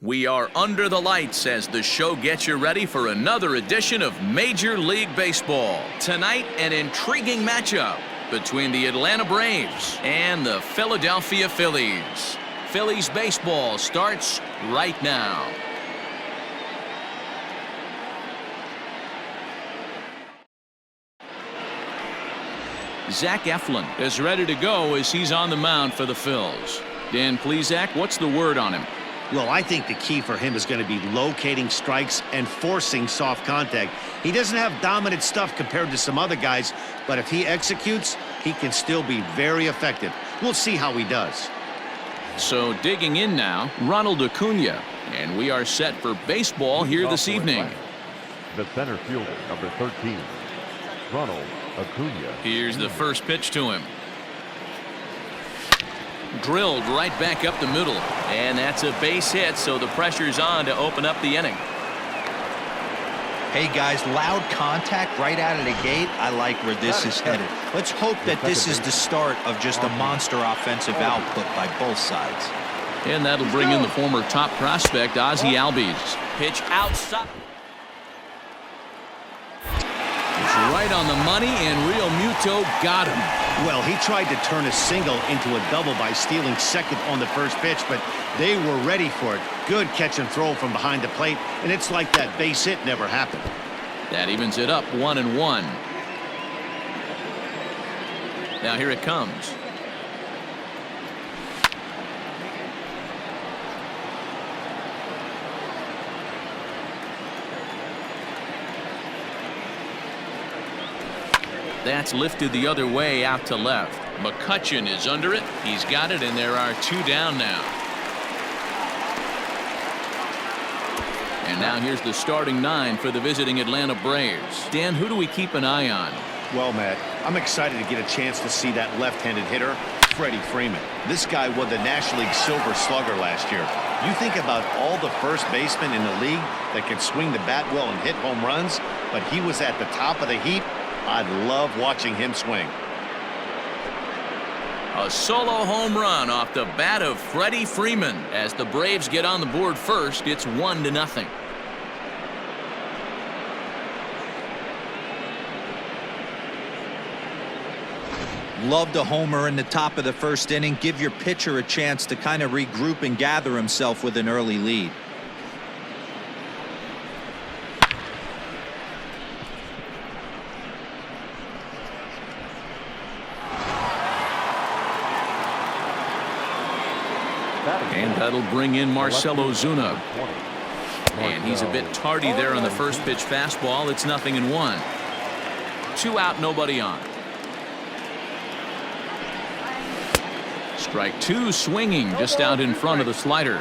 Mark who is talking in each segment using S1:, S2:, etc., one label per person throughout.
S1: We are under the lights as the show gets you ready for another edition of Major League Baseball. Tonight, an intriguing matchup between the Atlanta Braves and the Philadelphia Phillies. Phillies baseball starts right now. Zach Eflin is ready to go as he's on the mound for the Phils. Dan Plesac, what's the word on him?
S2: Well, I think the key for him is going to be locating strikes and forcing soft contact. He doesn't have dominant stuff compared to some other guys, but if he executes, he can still be very effective. We'll see how he does.
S1: So digging in now, Ronald Acuna, and we are set for baseball here this evening.
S3: The center fielder, number 13, Ronald Acuna.
S1: Here's the first pitch to him. Drilled right back up the middle, and that's a base hit, so the pressure's on to open up the inning.
S4: Hey guys, loud contact right out of the gate. I like where this is headed. Let's hope that this is the start of just a monster offensive output by both sides.
S1: And that'll bring in the former top prospect, Ozzie Albies. Pitch outside. It's right on the money, and Real Muto got him.
S2: Well, he tried to turn a single into a double by stealing second on the first pitch, but they were ready for it. Good catch and throw from behind the plate, and it's like that base hit never happened.
S1: That evens it up 1-1. Now here it comes. That's lifted the other way out to left. McCutchen is under it. He's got it, and there are two down now. And now here's the starting nine for the visiting Atlanta Braves. Dan, who do we keep an eye on?
S2: Well, Matt, I'm excited to get a chance to see that left-handed hitter, Freddie Freeman. This guy won the National League Silver Slugger last year. You think about all the first basemen in the league that can swing the bat well and hit home runs, but he was at the top of the heap. I'd love watching him swing.
S1: A solo home run off the bat of Freddie Freeman. As the Braves get on the board first, it's 1-0.
S4: Loved a homer in the top of the first inning. Give your pitcher a chance to kind of regroup and gather himself with an early lead.
S1: And that'll bring in Marcell Ozuna. And he's a bit tardy there on the first pitch fastball. It's 0-1. 2 out, nobody on. Strike 2 swinging just out in front of the slider.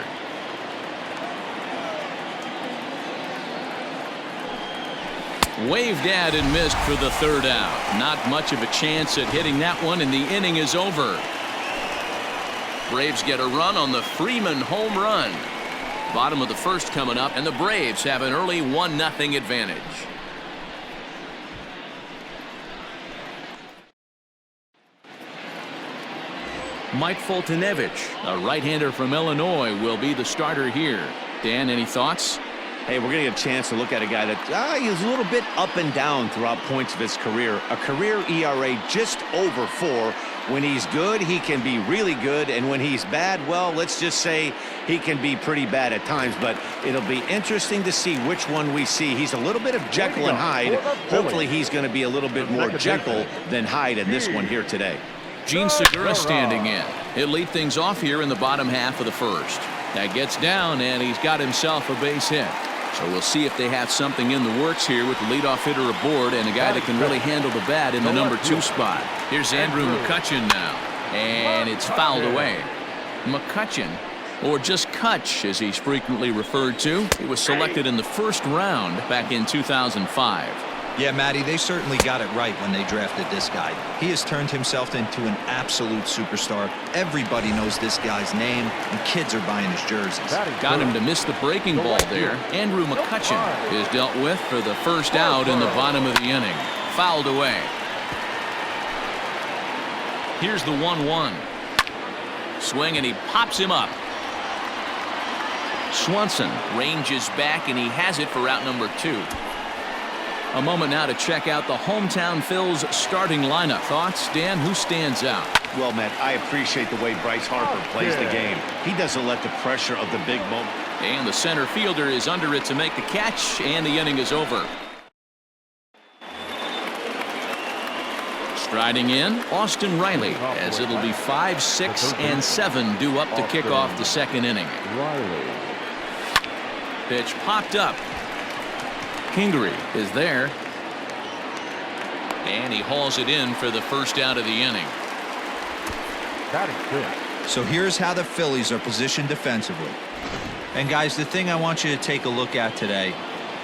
S1: Waved at and missed for the third out. Not much of a chance at hitting that one, and the inning is over. Braves get a run on the Freeman home run. Bottom of the first coming up, and the Braves have an early 1-0 advantage. Mike Foltynewicz, a right-hander from Illinois, will be the starter here. Dan, any thoughts?
S2: Hey, we're going to get a chance to look at a guy that he's a little bit up and down throughout points of his career. A career ERA just over 4. When he's good, he can be really good, and when he's bad, well, let's just say he can be pretty bad at times, but it'll be interesting to see which one we see. He's a little bit of Jekyll and Hyde. Hopefully he's going to be a little bit more Jekyll than Hyde in this one here today.
S1: Gene Segura standing in. He'll lead things off here in the bottom half of the first. That gets down, and he's got himself a base hit. So we'll see if they have something in the works here with the leadoff hitter aboard and a guy that can really handle the bat in the number 2 spot. Here's Andrew McCutchen now, and it's fouled away. McCutchen, or just Kutch as he's frequently referred to. He was selected in the first round back in 2005.
S4: Yeah, Matty, they certainly got it right when they drafted this guy. He has turned himself into an absolute superstar. Everybody knows this guy's name, and kids are buying his jerseys.
S1: Got him to miss the breaking ball there. Andrew McCutchen is dealt with for the first out in the bottom of the inning. Fouled away. Here's the 1-1. Swing, and he pops him up. Swanson ranges back, and he has it for out number 2. A moment now to check out the hometown Phil's starting lineup. Thoughts, Dan? Who stands out?
S2: Well, Matt, I appreciate the way Bryce Harper plays the game. He doesn't let the pressure of the big moment.
S1: And the center fielder is under it to make the catch, and the inning is over. Striding in, Austin Riley, as it'll be 5, 6, and 7 due up to kick off the second inning. Pitch popped up. Kingery is there. And he hauls it in for the first out of the inning.
S4: So here's how the Phillies are positioned defensively. And guys, the thing I want you to take a look at today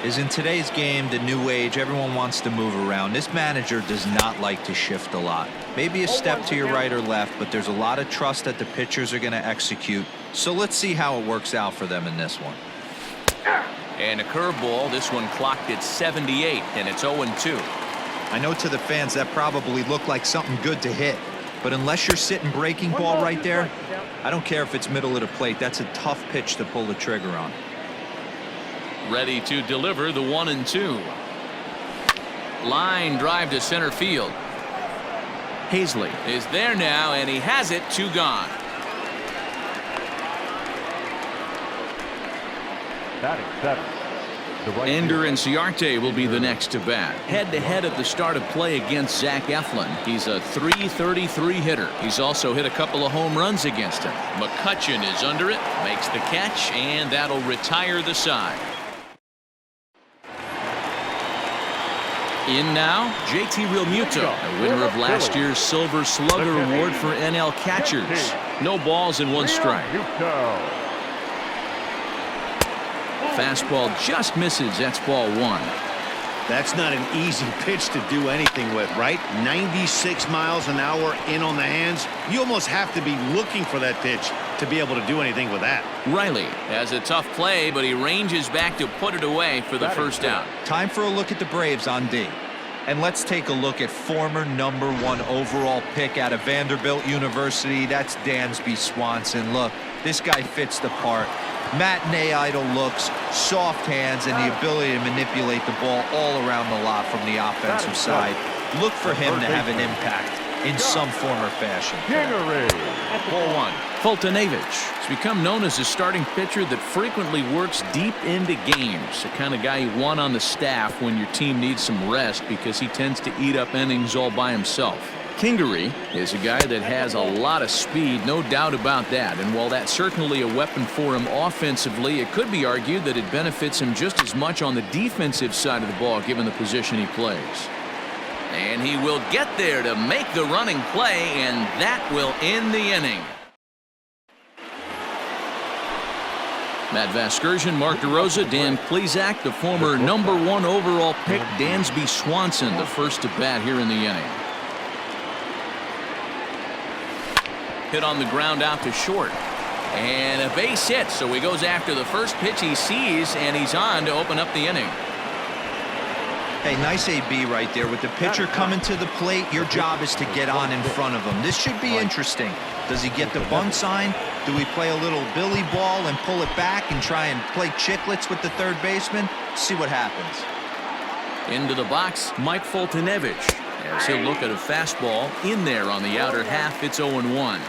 S4: is in today's game, the new age, everyone wants to move around. This manager does not like to shift a lot. Maybe a step to your right or left, but there's a lot of trust that the pitchers are going to execute. So let's see how it works out for them in this one.
S1: And a curveball. This one clocked at 78, and it's 0-2.
S4: I know to the fans that probably looked like something good to hit, but unless you're sitting breaking ball right there, I don't care if it's middle of the plate. That's a tough pitch to pull the trigger on.
S1: Ready to deliver the 1-2. Line drive to center field. Hazley is there now, and he has it. 2 gone. Ender Inciarte will be the next to bat. Head-to-head at the start of play against Zach Eflin. He's a .333 hitter. He's also hit a couple of home runs against him. McCutchen is under it, makes the catch, and that'll retire the side. In now, JT Realmuto, a winner of last year's Silver Slugger Award for NL catchers. No balls and 1 strike. Fastball just misses. That's ball 1.
S2: That's not an easy pitch to do anything with, right? 96 miles an hour in on the hands. You almost have to be looking for that pitch to be able to do anything with that.
S1: Riley has a tough play, but he ranges back to put it away for the first out.
S4: Time for a look at the Braves on D. And let's take a look at former #1 overall pick out of Vanderbilt University. That's Dansby Swanson. Look, this guy fits the part. Matinee idol looks, soft hands, and the ability to manipulate the ball all around the lot from the offensive side. Look for him to have an impact in some form or fashion.
S1: Ball 1. Fultonevich has become known as a starting pitcher that frequently works deep into games. The kind of guy you want on the staff when your team needs some rest because he tends to eat up innings all by himself. Kingery is a guy that has a lot of speed, no doubt about that. And while that's certainly a weapon for him offensively, it could be argued that it benefits him just as much on the defensive side of the ball given the position he plays. And he will get there to make the running play, and that will end the inning. Matt Vasgersian, Mark DeRosa, Dan Plesac, the former #1 overall pick, Dansby Swanson, the first to bat here in the inning. Hit on the ground out to short. And a base hit, so he goes after the first pitch he sees, and he's on to open up the inning.
S4: Hey, nice AB right there. With the pitcher coming to the plate, your job is to get on in front of him. This should be interesting. Does he get the bunt sign? Do we play a little Billy ball and pull it back and try and play chicklets with the third baseman? See what happens.
S1: Into the box, Mike Fultonevich, as he'll look at a fastball in there on the outer half. It's 0-1.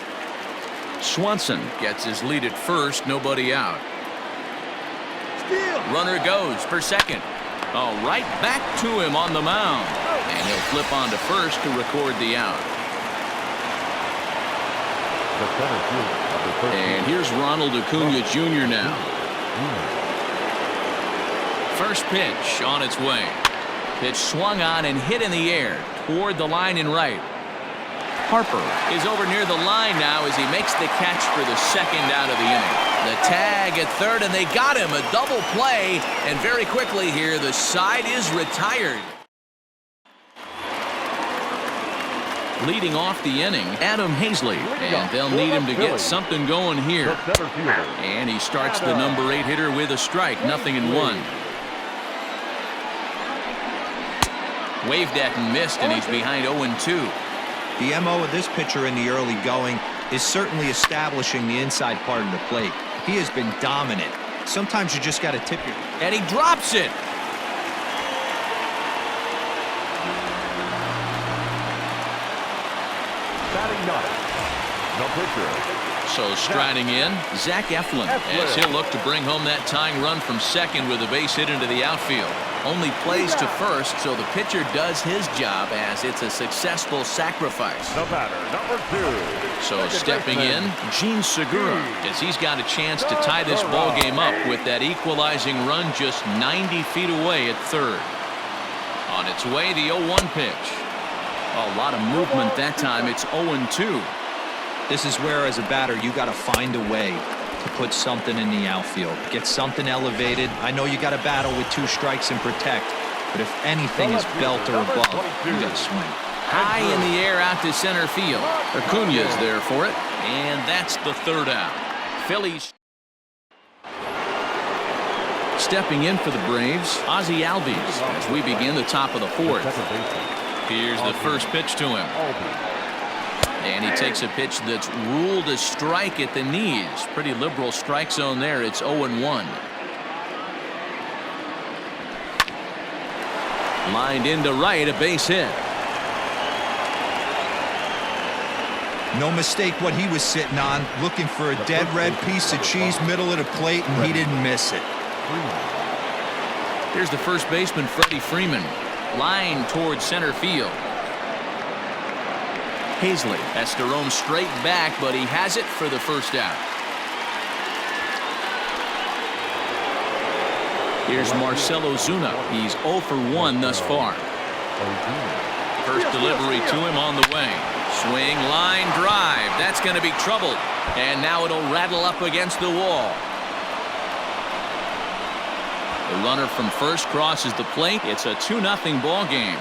S1: Swanson gets his lead at first, nobody out. Runner goes for second. Oh, right back to him on the mound. And he'll flip on to first to record the out. And here's Ronald Acuna Jr. now. First pitch on its way. Pitch swung on and hit in the air toward the line in right. Harper is over near the line now as he makes the catch for the second out of the inning. The tag at third, and they got him. A double play, and very quickly here, the side is retired. Leading off the inning, Adam Hazley, and they'll need him to get something going here. And he starts the #8 hitter with a strike, 0-1. Waved at and missed, and he's behind 0-2.
S4: The MO of this pitcher in the early going is certainly establishing the inside part of the plate. He has been dominant. Sometimes you just got to tip your...
S1: And he drops it.
S3: Batting ninth, the pitcher.
S1: So striding in, Zach Eflin, as he'll look to bring home that tying run from second with a base hit into the outfield. Only plays to first, so the pitcher does his job as it's a successful sacrifice.
S3: The batter, number 2.
S1: So stepping in, Gene Segura, as he's got a chance to tie this ball game up with that equalizing run just 90 feet away at third. On its way, the 0-1 pitch. A lot of movement that time. It's 0-2.
S4: This is where, as a batter, you got to find a way to put something in the outfield. Get something elevated. I know you got to battle with 2 strikes and protect, but if anything is belt or above, you got to swing.
S1: High in the air out to center field. Acuña's there for it, and that's the third out. Phillies stepping in for the Braves, Ozzie Albies, as we begin the top of the 4th. Here's the first pitch to him. And he takes a pitch that's ruled a strike at the knees. Pretty liberal strike zone there. It's 0-1. Lined into right, a base hit.
S4: No mistake what he was sitting on, looking for a dead red piece of cheese middle of the plate, and he didn't miss it.
S1: Here's the first baseman, Freddie Freeman. Line towards center field. Hazley has to roam straight back, but he has it for the first out. Here's Marcell Ozuna. He's 0 for 1 thus far. First delivery to him on the way. Swing, line, drive. That's going to be trouble. And now it'll rattle up against the wall. The runner from first crosses the plate. It's a 2-0 ball game.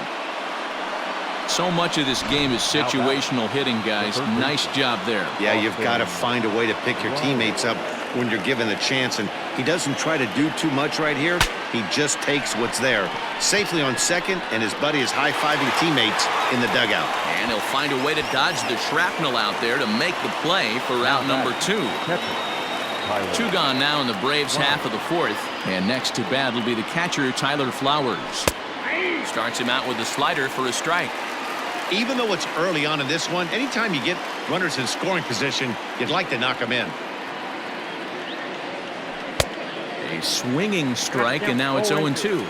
S1: So much of this game is situational hitting, guys. Nice job there.
S2: Yeah, you've got to find a way to pick your teammates up when you're given the chance, and he doesn't try to do too much right here. He just takes what's there. Safely on second, and his buddy is high-fiving teammates in the dugout.
S1: And he'll find a way to dodge the shrapnel out there to make the play for out number 2. 2 gone now in the Braves' half of the 4th. And next to bat will be the catcher, Tyler Flowers. Starts him out with a slider for a strike.
S2: Even though it's early on in this one, anytime you get runners in scoring position, you'd like to knock them in.
S1: A swinging strike, and now it's 0-2.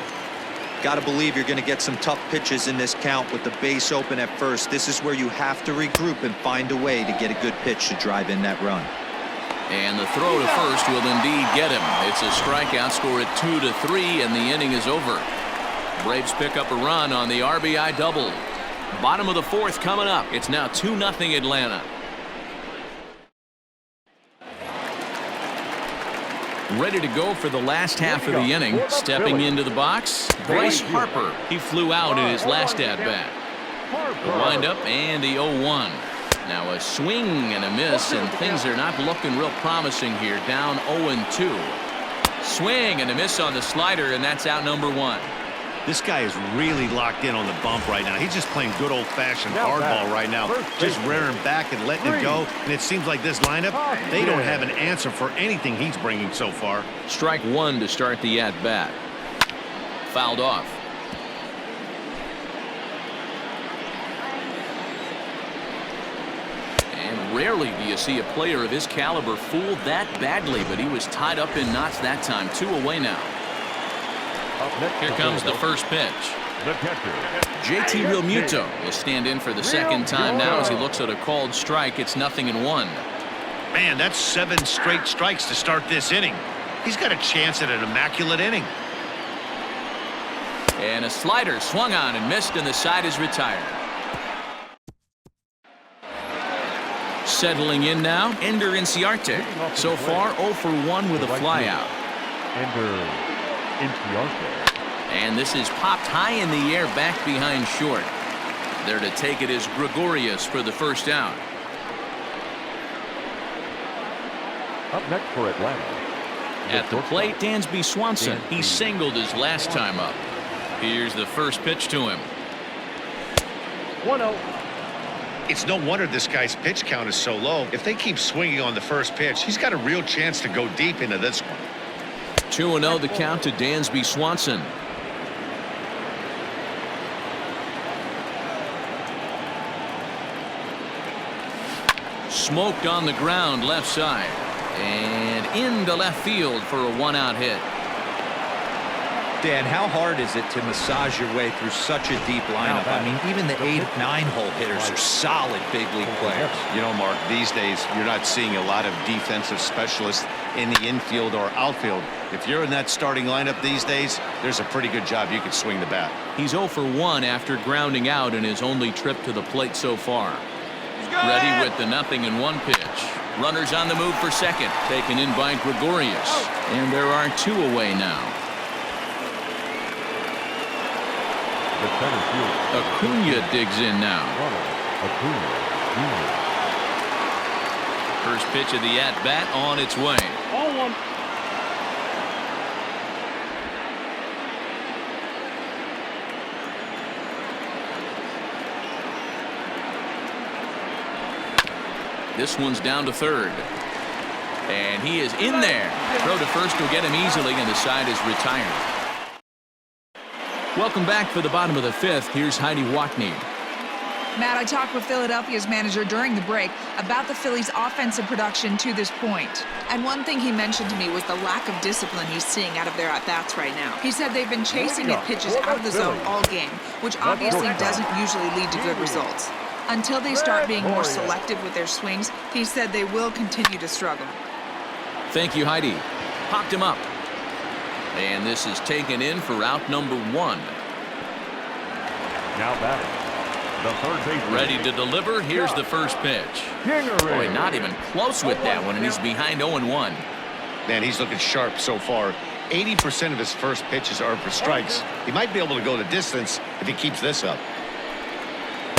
S4: Got to believe you're going to get some tough pitches in this count with the base open at first. This is where you have to regroup and find a way to get a good pitch to drive in that run.
S1: And the throw to first will indeed get him. It's a strikeout, score at 2-3, and the inning is over. Braves pick up a run on the RBI double. Bottom of the 4th coming up. It's now 2-0 Atlanta. Ready to go for the last half of the inning. Stepping into the box, Bryce Harper. He flew out in his last at-bat. The windup and the 0-1. Now a swing and a miss, and things are not looking real promising here. Down 0-2. Swing and a miss on the slider, and that's out number 1.
S2: This guy is really locked in on the bump right now. He's just playing good old-fashioned hardball right now. Just rearing back and letting it go. And it seems like this lineup, they don't have an answer for anything he's bringing so far.
S1: Strike 1 to start the at-bat. Fouled off. And rarely do you see a player of his caliber fooled that badly, but he was tied up in knots that time. 2 away now. Here comes the first pitch. JT Realmuto will stand in for the second time now as he looks at a called strike. It's 0-1.
S2: Man, that's 7 straight strikes to start this inning. He's got a chance at an immaculate inning.
S1: And a slider swung on and missed, and the side is retired. Settling in now, Ender Inciarte. So far, 0 for 1 with a flyout. And this is popped high in the air back behind short. There to take it is Gregorius for the first out.
S3: Up next for Atlanta.
S1: At the plate, Dansby Swanson. He singled his last time up. Here's the first pitch to him.
S3: 1-0.
S2: It's no wonder this guy's pitch count is so low. If they keep swinging on the first pitch, he's got a real chance to go deep into this one.
S1: 2-0 the count to Dansby Swanson. Smoked on the ground left side and into left field for a 1-out hit.
S4: Dan, how hard is it to massage your way through such a deep lineup? I mean, even the 8-9 hole hitters are solid big league players.
S2: You know, Mark, these days you're not seeing a lot of defensive specialists in the infield or outfield. If you're in that starting lineup these days, there's a pretty good job you could swing the bat.
S1: He's 0 for 1 after grounding out in his only trip to the plate so far. Ready with the 0-1 pitch. Runners on the move for second, taken in by Gregorius, and there are 2 away now.
S3: The center fielder.
S1: Acuna digs in now.
S3: Acuna.
S1: First pitch of the at-bat on its way.
S5: 0-1.
S1: This one's down to third. And he is in there. Throw to first will get him easily, and the side is retired. Welcome back for the bottom of the 5th. Here's Heidi Watney.
S6: Matt, I talked with Philadelphia's manager during the break about the Phillies' offensive production to this point. And one thing he mentioned to me was the lack of discipline he's seeing out of their at-bats right now. He said they've been chasing at pitches out of the zone all game, which obviously doesn't usually lead to good results. Until they start being more selective with their swings, he said they will continue to struggle.
S1: Thank you, Heidi. Popped him up. And this is taken in for out number 1.
S3: Now batting, the third baseman.
S1: Ready to deliver. Here's the first pitch. Boy, not even close with that one, and he's behind 0-1.
S2: Man, he's looking sharp so far. 80% of his first pitches are for strikes. He might be able to go the distance if he keeps this up.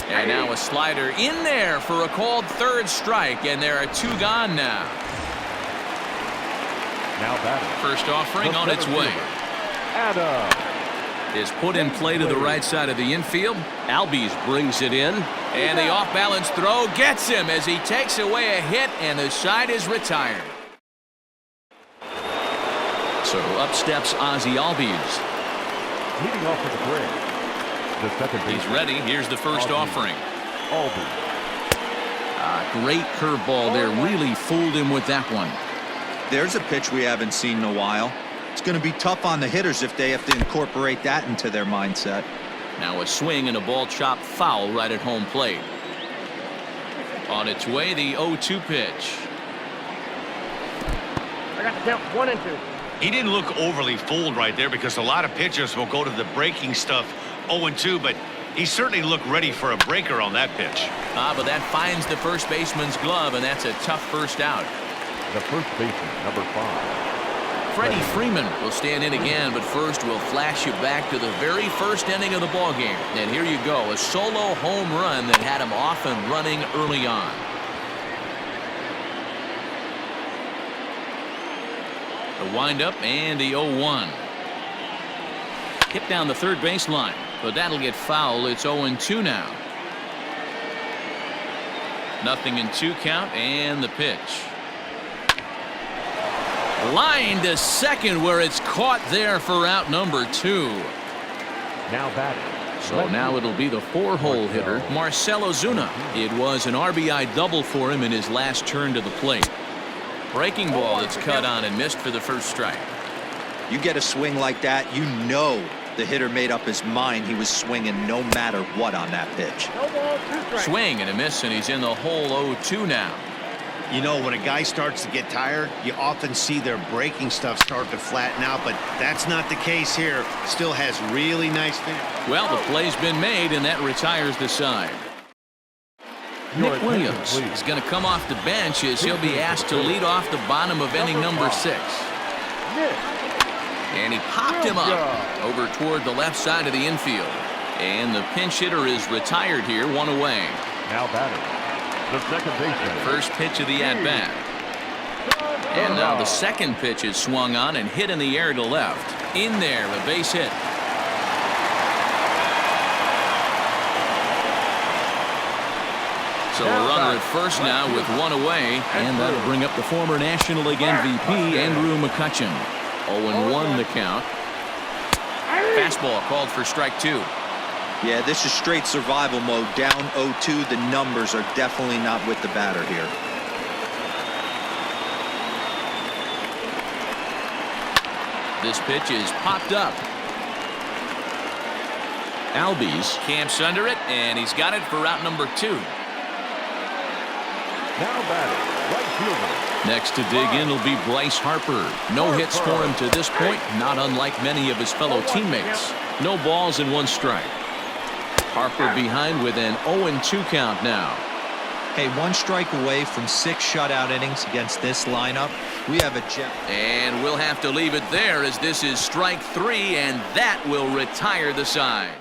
S1: And now a slider in there for a called third strike, and there are 2 gone now.
S3: Now batting.
S1: First offering on its way.
S3: Adam
S1: is put in play to the right side of the infield. Albies brings it in, and the off-balance throw gets him as he takes away a hit, and the side is retired. So up steps Ozzie Albies.
S3: leading off with the break. The second base.
S1: He's ready. Here's the first offering.
S3: Albies.
S1: Great curveball there. Really fooled him with that one.
S4: There's a pitch we haven't seen in a while. It's going to be tough on the hitters if they have to incorporate that into their mindset.
S1: Now a swing and a ball chopped foul right at home plate. On its way, the 0-2 pitch.
S5: I got the count 1 and 2.
S2: He didn't look overly fooled right there because a lot of pitchers will go to the breaking stuff 0-2, but he certainly looked ready for a breaker on that pitch.
S1: But that finds the first baseman's glove, and that's a tough first out.
S3: The first baseman, number 5.
S1: Freddie Freeman will stand in again, but first we'll flash you back to the very first inning of the ballgame. And here you go, a solo home run that had him off and running early on. The windup and the 0-1. Hit down the third baseline, but that'll get foul. It's 0-2 now. 0-2 count, and the pitch. Line to second, where it's caught there for out number 2.
S3: Now batting.
S1: So now it'll be the 4-hole hitter, Marcell Ozuna. It was an RBI double for him in his last turn to the plate. Breaking ball that's cut on and missed for the first strike.
S4: You get a swing like that, you know the hitter made up his mind he was swinging no matter what on that pitch.
S5: No ball, 2 strikes.
S1: Swing and a miss, and he's in the hole 0-2 now.
S2: You know, when a guy starts to get tired, you often see their breaking stuff start to flatten out, but that's not the case here. Still has really nice finish.
S1: Well, the play's been made, and that retires the side. Nick Williams is going to come off the bench as he'll be asked to lead off the bottom of inning number 6. And he popped him up over toward the left side of the infield. And the pinch hitter is retired here, 1 away.
S3: Now batting. The second baseman.
S1: First pitch of the at-bat. And now the second pitch is swung on and hit in the air to left. In there, a base hit. So a runner at first now with 1 away, and that'll bring up the former National League MVP, Andrew McCutchen. 0-1 the count. Fastball called for strike 2.
S4: Yeah, this is straight survival mode. Down 0-2. The numbers are definitely not with the batter here.
S1: This pitch is popped up. Albies camps under it, and he's got it for route number 2.
S3: Now batting, right fielder.
S1: Next to dig in will be Bryce Harper. No hits for him to this point, not unlike many of his fellow teammates. No balls and 1 strike. Harper behind with an 0-2 count now.
S4: Hey, 1 strike away from 6 shutout innings against this lineup. We have a gem.
S1: And we'll have to leave it there as this is strike 3, and that will retire the side.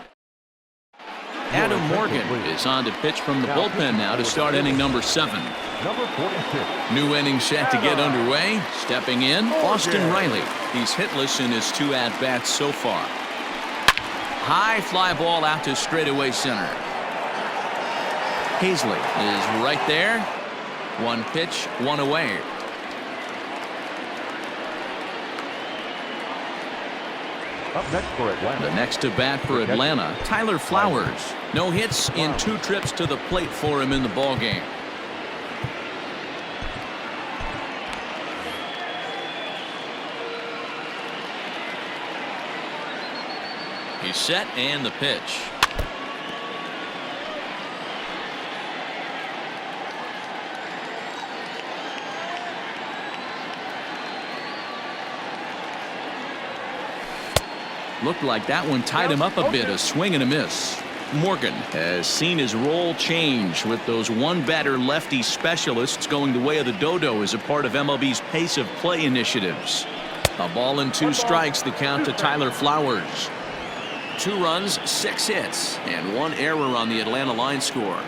S1: Adam Morgan is on to pitch from the bullpen now to start inning number 7.
S3: Number 46.
S1: New inning set to get underway. Stepping in, Austin Riley. He's hitless in his 2 at-bats so far. High fly ball out to straightaway center. Hazley is right there. 1 pitch, 1 away.
S3: Up next for Atlanta.
S1: The next to bat for Atlanta, Tyler Flowers. No hits in 2 trips to the plate for him in the ballgame. He's set and the pitch. Looked like that one tied him up a bit. A swing and a miss. Morgan has seen his role change with those 1-batter lefty specialists going the way of the dodo as a part of MLB's pace of play initiatives. A ball and 2 strikes, the count to Tyler Flowers. 2 runs, 6 hits, and 1 error on the Atlanta line score.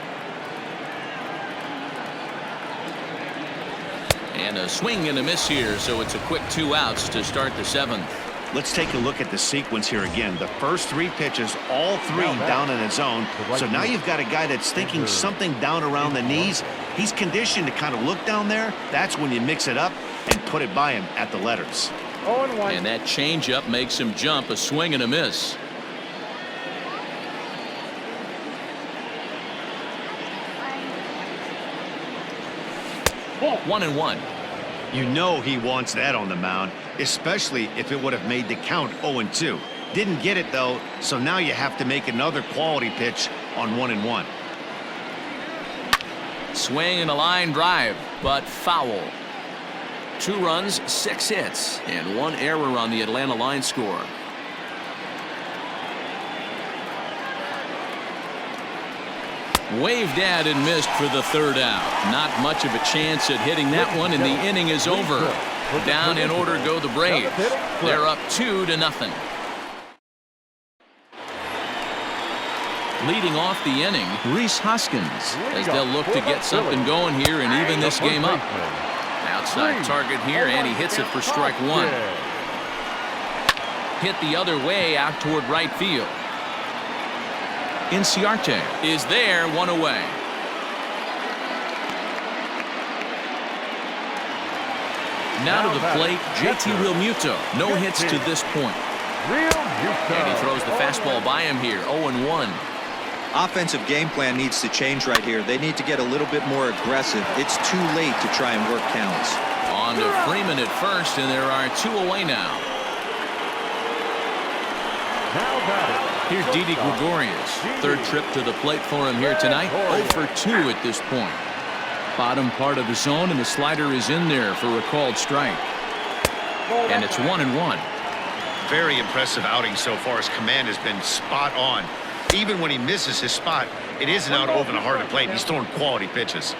S1: And a swing and a miss here, so it's a quick 2 outs to start the 7th.
S2: Let's take a look at the sequence here again. The first 3 pitches, all 3 down in his zone. So now you've got a guy that's thinking something down around the knees. He's conditioned to kind of look down there. That's when you mix it up and put it by him at the letters.
S5: 0-1.
S1: And that changeup makes him jump. A swing and a miss.
S5: Ball.
S1: 1-1.
S2: You know he wants that on the mound, especially if it would have made the count 0-2. Didn't get it, though, so now you have to make another quality pitch on 1-1.
S1: Swing and a line drive, but foul. 2 runs, 6 hits, and 1 error on the Atlanta line score. Waved at and missed for the 3rd out. Not much of a chance at hitting that one, and the inning is over. Down in order go the Braves. They're up 2-0. Leading off the inning, Rhys Hoskins, as they'll look to get something going here and even this game up. Outside target here, and he hits it for strike 1. Hit the other way out toward right field. Inciarte is there, 1 away. Now to the plate, JT Realmuto. No hits to this point. And he throws the fastball by him here, 0-1.
S4: Offensive game plan needs to change right here. They need to get a little bit more aggressive. It's too late to try and work counts.
S1: On to Freeman at first, and there are 2 away now.
S3: Now batting.
S1: Here's Didi Gregorius. 3rd trip to the plate for him here tonight. 0-2 at this point. Bottom part of the zone, and the slider is in there for a called strike. And it's 1-1.
S7: Very impressive outing so far. His command has been spot on. Even when he misses his spot, it isn't out over the heart of the plate. He's throwing quality pitches.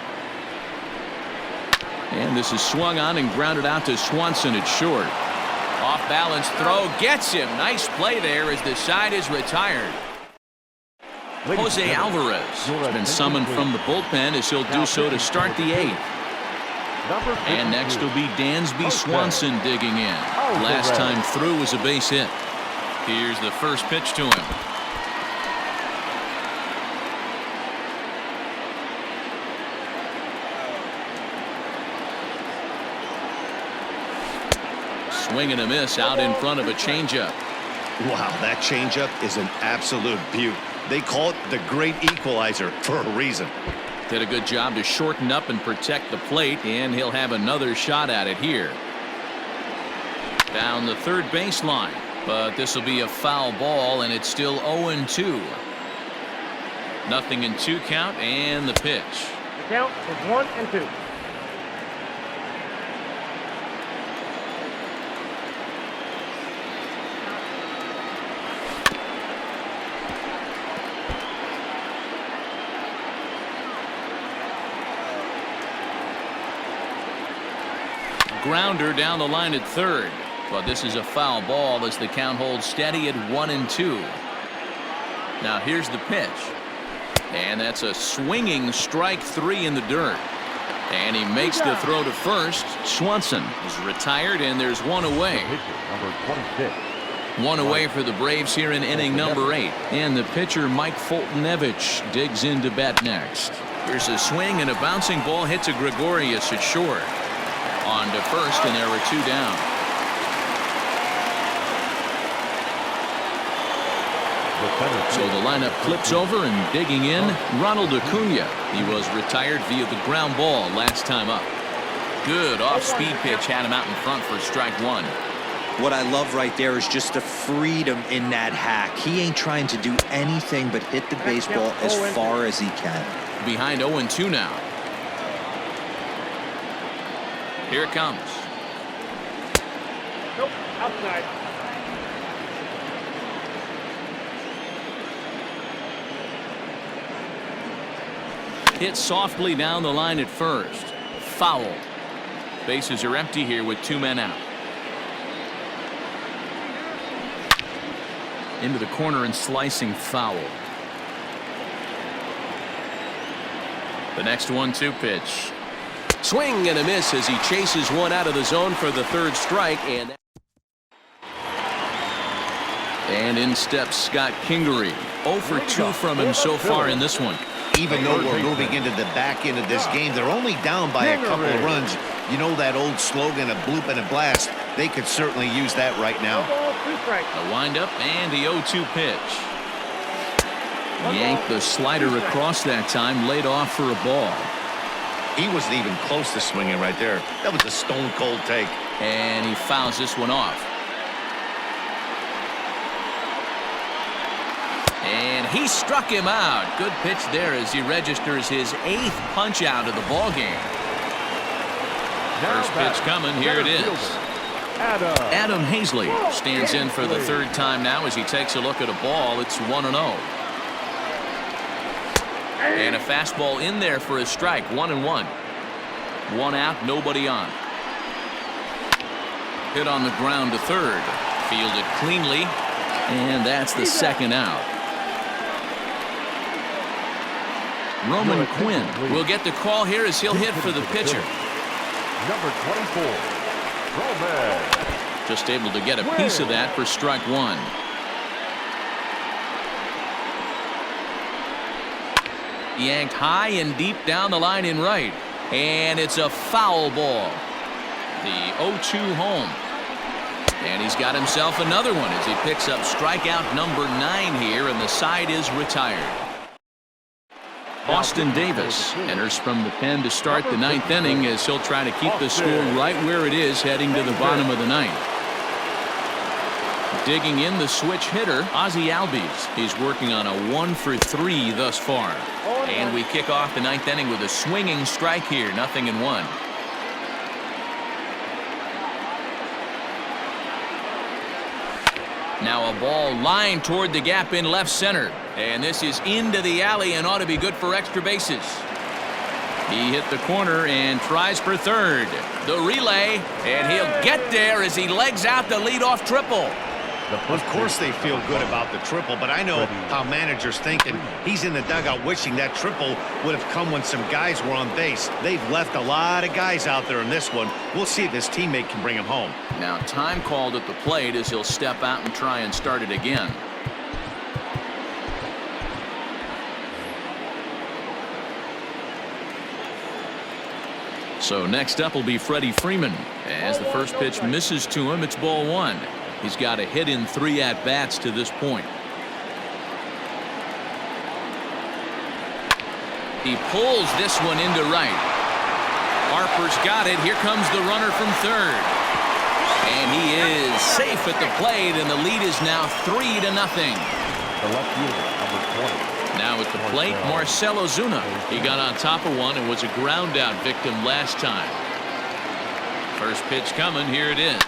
S1: And this is swung on and grounded out to Swanson at short. Off balance throw gets him. Nice play there as the side is retired. Jose Alvarez has been summoned from the bullpen as he'll do so to start the 8th. And next will be Dansby Swanson digging in. Last time through was a base hit. Here's the first pitch to him. Swing and a miss out in front of a changeup.
S2: Wow, that changeup is an absolute beaut. They call it the great equalizer for a reason.
S1: Did a good job to shorten up and protect the plate, and he'll have another shot at it here. Down the third baseline, but this will be a foul ball, and it's still 0-2. 0-2 count, and the pitch.
S5: The count is 1-2.
S1: Grounder down the line at third, but this is a foul ball as the count holds steady at 1-2. Now here's the pitch, and that's a swinging strike three in the dirt, and he makes the throw to first. Swanson is retired, and there's one away.
S3: Number 26.
S1: One away for the Braves here in inning number 8, and the pitcher Mike Foltynewicz digs into bat next. Here's a swing, and a bouncing ball hits a Gregorius at short. On to first, and there were 2 down. So the lineup flips over, and digging in, Ronald Acuna. He was retired via the ground ball last time up. Good off-speed pitch had him out in front for strike 1.
S4: What I love right there is just the freedom in that hack. He ain't trying to do anything but hit the baseball as far as he can.
S1: Behind 0-2 now. Here it comes.
S5: Nope, outside.
S1: Hit softly down the line at first. Foul. Bases are empty here with 2 men out. Into the corner and slicing foul. The next 1-2 pitch. Swing and a miss as he chases one out of the zone for the third strike, and in steps Scott Kingery. 0 for 2 from him so far in this one.
S2: Even though we're moving into the back end of this game, they're only down by a couple of runs. You know that old slogan, a bloop and a blast. They could certainly use that right now.
S1: A windup and the 0-2 pitch. Yanked the slider across that time, laid off for a ball.
S2: He wasn't even close to swinging right there. That was a stone-cold take.
S1: And he fouls this one off. And he struck him out. Good pitch there as he registers his 8th punch out of the ball game. First pitch coming. Here it is. Adam Hazley stands in for the 3rd time now as he takes a look at a ball. It's 1-0. And a fastball in there for a strike. 1-1. 1 out, nobody on. Hit on the ground to third. Fielded cleanly. And that's the 2nd out. Roman Quinn will get the call here as he'll hit for the pitcher.
S3: Number 24, Roman.
S1: Just able to get a piece of that for strike 1. Yanked high and deep down the line in right. And it's a foul ball. The 0-2 home. And he's got himself another one as he picks up strikeout number 9 here, and the side is retired. Austin Davis enters from the pen to start the 9th inning as he'll try to keep the score right where it is heading to the bottom of the 9th. Digging in the switch hitter, Ozzie Albies. He's working on a 1 for 3 thus far. And we kick off the 9th inning with a swinging strike here, 0-1. Now a ball lined toward the gap in left center. And this is into the alley and ought to be good for extra bases. He hit the corner and tries for third. The relay, and he'll get there as he legs out the leadoff triple.
S2: Of course they feel good about the triple, but I know how managers think, and he's in the dugout wishing that triple would have come when some guys were on base. They've left a lot of guys out there in this one. We'll see if his teammate can bring him home.
S1: Now time called at the plate as he'll step out and try and start it again. So next up will be Freddie Freeman. As the first pitch misses to him, it's ball 1. He's got a hit in 3 at-bats to this point. He pulls this one into right. Harper's got it. Here comes the runner from third. And he is safe at the plate, and the lead is now 3-0.
S3: The left fielder, number 20.
S1: Now at the plate, Marcell Ozuna. He got on top of one and was a ground-out victim last time. First pitch coming. Here it is.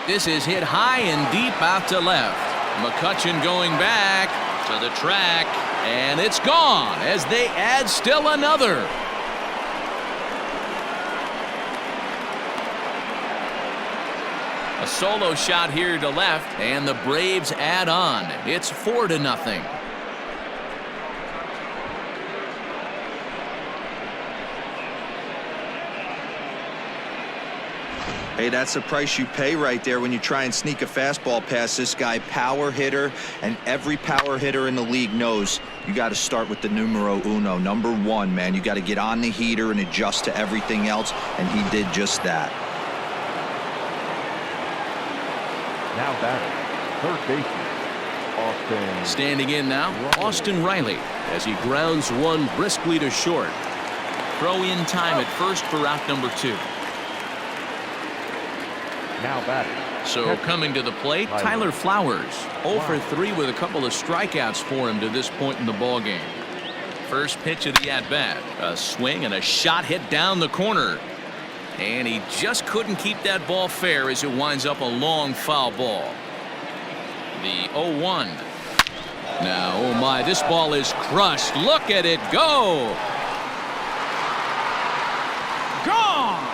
S1: This is hit high and deep out to left. McCutchen going back to the track, and it's gone as they add still another. A solo shot here to left, and the Braves add on. It's 4-0.
S4: Hey, that's the price you pay right there when you try and sneak a fastball past this guy. Power hitter, and every power hitter in the league knows you got to start with the numero uno, number 1, man. You got to get on the heater and adjust to everything else, and he did just that.
S3: Now batting, third baseman, Austin.
S1: Standing in now, Austin Riley, as he grounds one briskly to short. Throw in time at first for out number 2.
S3: Now batting.
S1: So coming to the plate, Tyler Flowers. 0 for 3 with a couple of strikeouts for him to this point in the ballgame. First pitch of the at-bat. A swing and a shot hit down the corner. And he just couldn't keep that ball fair as it winds up a long foul ball. The 0-1. Now, oh my, this ball is crushed. Look at it go. Gone.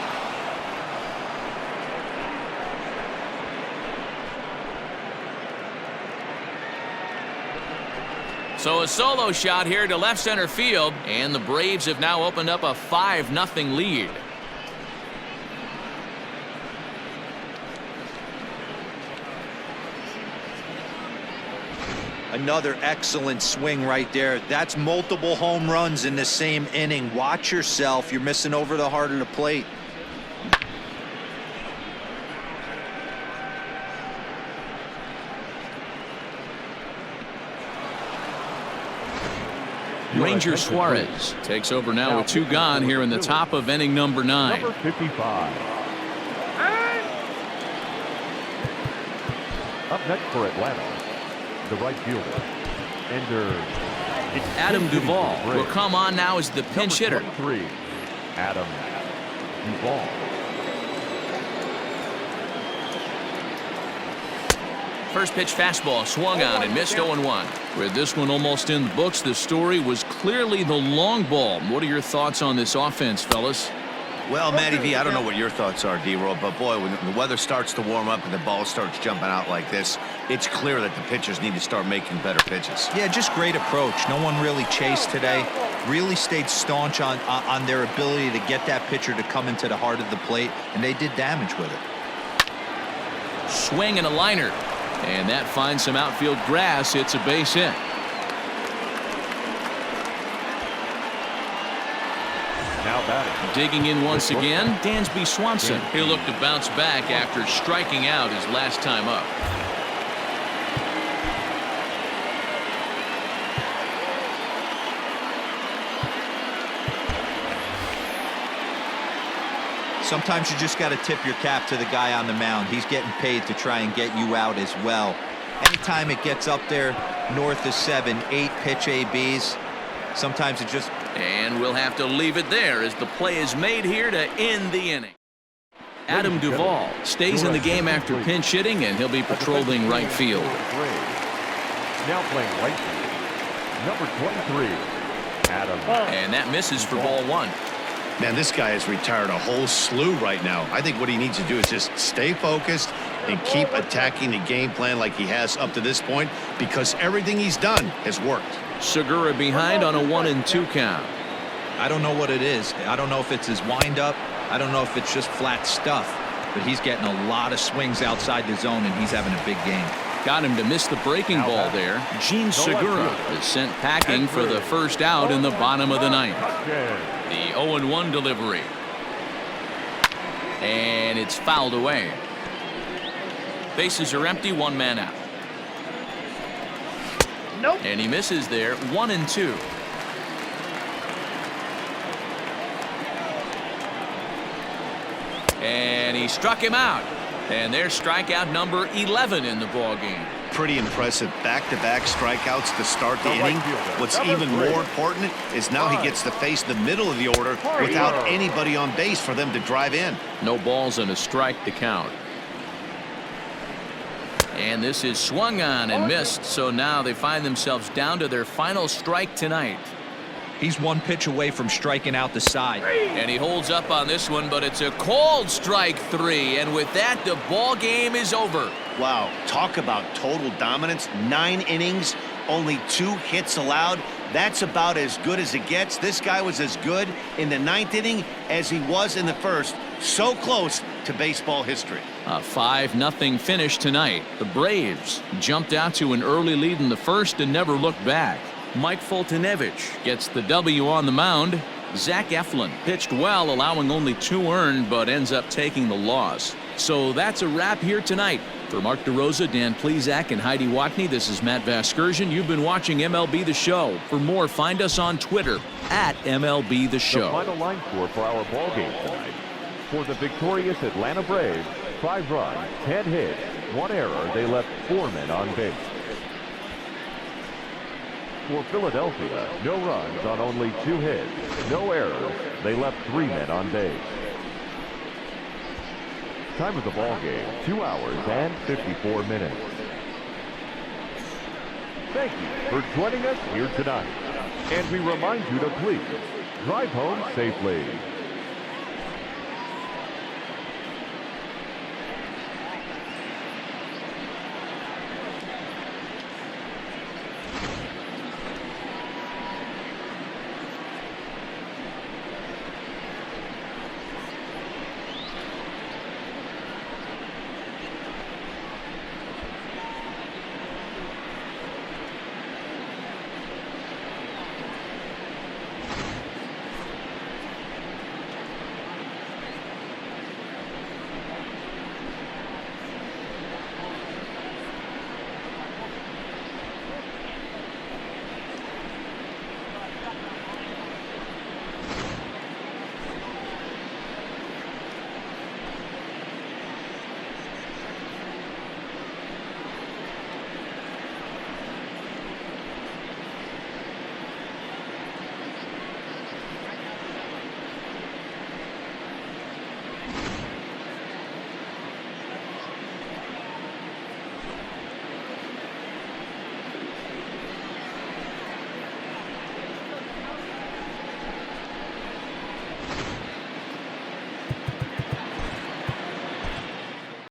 S1: So a solo shot here to left center field, and the Braves have now opened up a 5-0 lead.
S4: Another excellent swing right there. That's multiple home runs in the same inning. Watch yourself. You're missing over the heart of the plate.
S1: Ranger Suarez takes over now with 2 gone here in the top of inning number 9.
S3: Number 55. Up next for Atlanta, the right fielder, Ender.
S1: Adam Duvall will come on now as the pinch hitter.
S3: 23, Adam Duvall.
S1: First pitch fastball swung on and missed 0-1. With this one almost in the books, the story was clearly the long ball. What are your thoughts on this offense, fellas?
S2: Well, Matty V, I don't know what your thoughts are, D-Roll, but boy, when the weather starts to warm up and the ball starts jumping out like this, it's clear that the pitchers need to start making better pitches.
S4: Yeah, just great approach. No one really chased today. Really stayed staunch on their ability to get that pitcher to come into the heart of the plate, and they did damage with it.
S1: Swing and a liner. And that finds some outfield grass. It's a base hit.
S3: Now batting.
S1: Digging in once again, Dansby Swanson. He'll look to bounce back after striking out his last time up.
S4: Sometimes you just got to tip your cap to the guy on the mound. He's getting paid to try and get you out as well. Anytime it gets up there north of 7, 8 pitch ABs, sometimes it just...
S1: And we'll have to leave it there as the play is made here to end the inning. Adam Duvall stays in the game after pinch hitting, and he'll be patrolling right field.
S3: Now playing right field, number 23, Adam.
S1: And that misses for ball 1.
S2: Man, this guy has retired a whole slew right now. I think what he needs to do is just stay focused and keep attacking the game plan like he has up to this point, because everything he's done has worked.
S1: Segura behind on a 1-2 count.
S4: I don't know what it is. I don't know if it's his windup. I don't know if it's just flat stuff. But he's getting a lot of swings outside the zone, and he's having a big game.
S1: Got him to miss the breaking ball there. Gene Segura is sent packing for the first out in the bottom of the 9th. The 0-1 delivery. And it's fouled away. Bases are empty, one man out.
S5: Nope.
S1: And he misses there, 1-2. And he struck him out. And there's strikeout number 11 in the ball game.
S2: Pretty impressive back-to-back strikeouts to start the inning. What's even more important is now he gets to face the middle of the order without anybody on base for them to drive in.
S1: No balls and a strike to count. And this is swung on and missed, so now they find themselves down to their final strike tonight.
S4: He's one pitch away from striking out the side.
S1: And he holds up on this one, but it's a called strike 3, and with that, the ball game is over.
S2: Wow, talk about total dominance. 9 innings, only 2 hits allowed. That's about as good as it gets. This guy was as good in the 9th inning as he was in the 1st. So close to baseball history.
S1: A 5-0 finish tonight. The Braves jumped out to an early lead in the 1st and never looked back. Mike Foltynewicz gets the W on the mound. Zach Eflin pitched well, allowing only 2 earned, but ends up taking the loss. So that's a wrap here tonight. For Mark DeRosa, Dan Plesac, and Heidi Watney, this is Matt Vasgersian. You've been watching MLB The Show. For more, find us on Twitter at MLB The Show.
S3: The final line score for our ball game tonight. For the victorious Atlanta Braves, 5 runs, 10 hits, 1 error. They left 4 men on base. For Philadelphia, no runs on only 2 hits, no errors. They left 3 men on base. Time of the ball game, 2 hours and 54 minutes. Thank you for joining us here tonight. And we remind you to please drive home safely.